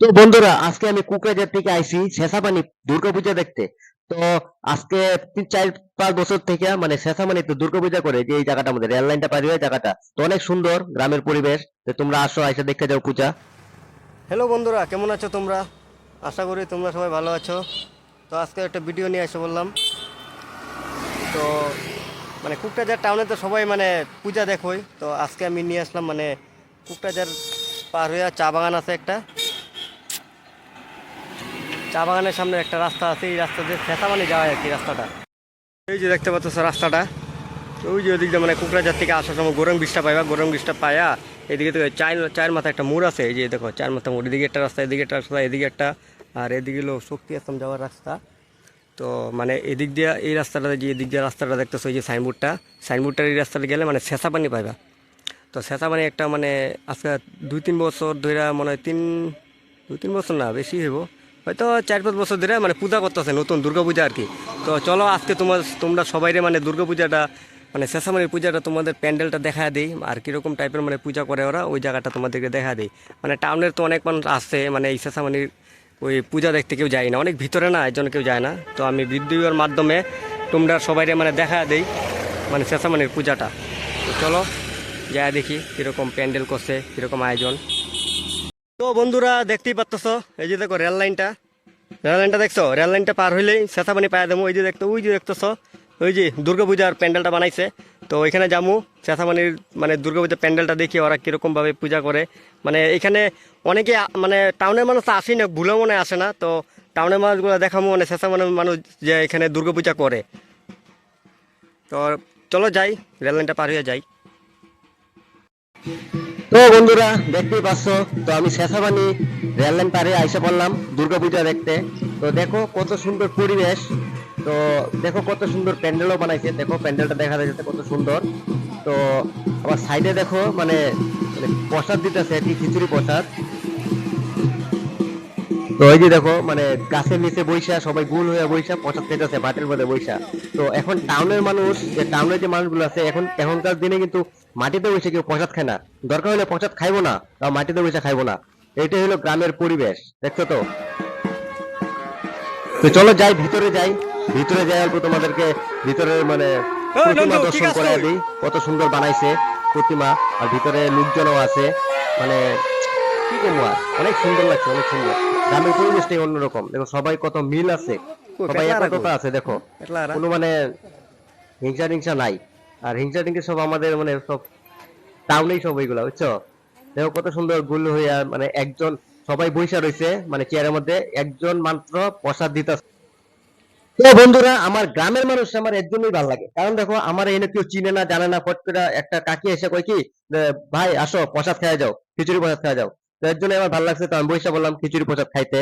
তো বন্ধুরা, আজকে আমি কোকরাঝার থেকে আইছি শেষাপানি দুর্গাপূজা দেখতে। তো আজকে 3-4-5 বছর থেকে মানে শেষাপানিতে দুর্গাপূজা করে যে এই জায়গাটা আমাদের রেল লাইনটা পার হয়ে জায়গাটা তো অনেক সুন্দর গ্রামের পরিবেশ। তো তোমরা আসো, আইসা দেখে যাও পূজা। হ্যালো বন্ধুরা, কেমন আছো তোমরা? আশা করি তোমরা সবাই ভালো আছো। তো আজকে একটা ভিডিও নিয়ে এসে বললাম। তো কুকরাঝার টাউনে তো সবাই পূজা দেখোই। তো আজকে আমি নিয়ে আসলাম কুকরাঝার পার হয়ে চা বাগান আছে একটা। চা বাগানের সামনে একটা রাস্তা আছে, এই রাস্তা দিয়ে খেতামানি যাওয়া আর কি রাস্তাটা। এই যে দেখতে পাচ্ছ রাস্তাটা, ওই যে ওদিক দিয়ে কুকরাঝার থেকে আসার সময় গরম বৃষ্টি পাইবা, গরম বৃষ্টি পায়া এদিকে থেকে চায়ের মাথা একটা মোড় আছে। এই যে দেখো চায়ের মাথা মোড়, এদিকে একটা রাস্তা, এদিকে একটা রাস্তা, এদিকে একটা, আর এদিকে হলো শক্তি আশ্রম যাওয়ার রাস্তা। তো এদিক দিয়ে এই রাস্তাটা, যে এদিক দিয়ে রাস্তাটা দেখতেছো, এই যে সাইনবোর্ডটার এই রাস্তাটা গেলে শেষা পানি পাইবা। তো শেষা পানি একটা আজকে 2-3 বছর ধরে মনে হয় 2-3 বছর না, বেশি হইব, হয়তো 4-5 বছর ধরে পূজা করতেছে, নতুন দুর্গা পূজা আর কি। তো চলো আজকে তোমরা সবাইরে দুর্গা পূজাটা শেষামানির পূজাটা, তোমাদের প্যান্ডেলটা দেখা দিই আর কীরকম টাইপের পূজা করে ওরা, ওই জায়গাটা তোমাদেরকে দেখা দিই। টাউনের তো অনেক মানুষ আসছে, এই শেষামানির ওই পূজা দেখতে কেউ যায় না, অনেক ভিতরে না, এর জন্য কেউ যায় না। তো আমি ভিডিওর মাধ্যমে তোমরা সবাইরে দেখা দিই শেষামানির পূজাটা। তো চলো যাই দেখি কীরকম প্যান্ডেল করছে, কীরকম আয়োজন। তো বন্ধুরা দেখতেই পাচ্ছ, এই যে দেখো রেল লাইনটা দেখছো, রেল লাইনটা পার হইলেই শেষাপানি পায়ে দেবো। ওই যে দেখতেছ, ওই যে দুর্গাপূজার প্যান্ডেলটা বানাইছে। তো ওইখানে যাবো শেষাপানির দুর্গাপূজার প্যান্ডেলটা দেখি ওরা কীরকমভাবে পূজা করে। এখানে অনেকে টাউনের মানুষ তো আসেই না, ভুলেও মনে আসে না। তো টাউনের মানুষগুলো দেখাবো শেষাপানির মানুষ যে এখানে দুর্গাপূজা করে। তো চলো যাই, রেল লাইনটা পার হয়ে যাই। তো বন্ধুরা, দেখতেই পাচ্ছ, তো আমি শেষাপানি রেল লাইন পারে আইসা পড়লাম দুর্গাপূজা দেখতে। তো দেখো কত সুন্দর পরিবেশ। তো দেখো কত সুন্দর প্যান্ডেলও বানাইছে, দেখো প্যান্ডেলটা দেখা যাচ্ছে কত সুন্দর। তো আবার সাইডে দেখো মানে মানে প্রসাদ দিতেছে আর কি, খিচুড়ি প্রসাদ। তো ওই যে দেখো গাছের নিচে বৈশা সবাই গুল হয়ে বৈশা প্রসাদ খেতেছে বাটের মধ্যে বৈশা। তো এখন টাউনের মানুষ, যে টাউনের যে মানুষগুলো আছে, এখনকার দিনে কিন্তু মাটিতে বসে কেউ প্রসাদ খায় না। দরকার হলে প্রসাদ খাইবো না, তাও মাটিতে বসে খাইবো না। এটাই হলো গ্রামের পরিবেশ, দেখছো তো। তো চলো যাই, ভিতরে যাই। ভিতরে যাই অল্প তোমাদেরকে ভিতরের প্রতিমা নন্দু ঠিক দর্শন আছে করায় তুই? দিই। কত সুন্দর বানাইছে প্রতিমা, আর ভিতরে লোকজনও আছে। মানে কি বলবো, আর অনেক সুন্দর লাগছে, অনেক সুন্দর। গ্রামের পরিবেশটাই অন্যরকম, দেখো সবাই কত মিল আছে, কই সবাই পেটলা একতা কই? আছে। দেখো পেটলা কোনো হিংসা টিংসা নাই। আর হিংসা টিংসা সব আমাদের সব টাউনেই সব এইগুলা, বুঝছো। দেখো কত সুন্দর গুল হইয়া একজন সবাই বইসা রয়েছে চেয়ারের মধ্যে, একজন মাত্র প্রসাদ দিতেছে। তো বন্ধুরা, আমার গ্রামের মানুষ আমার এর জন্যই ভালো লাগে, কারণ দেখো আমার এনে কেউ চিনে না জানে না, ফট করে একটা কাকি এসে কয় কি, যে, ভাই আসো প্রসাদ খাওয়া যাও, খিচুড়ি প্রসাদ খাওয়া যাও। তো এর জন্য আমার ভালো লাগছে, তো আমি বৈশা বললাম খিচুড়ি প্রসাদ খাইতে।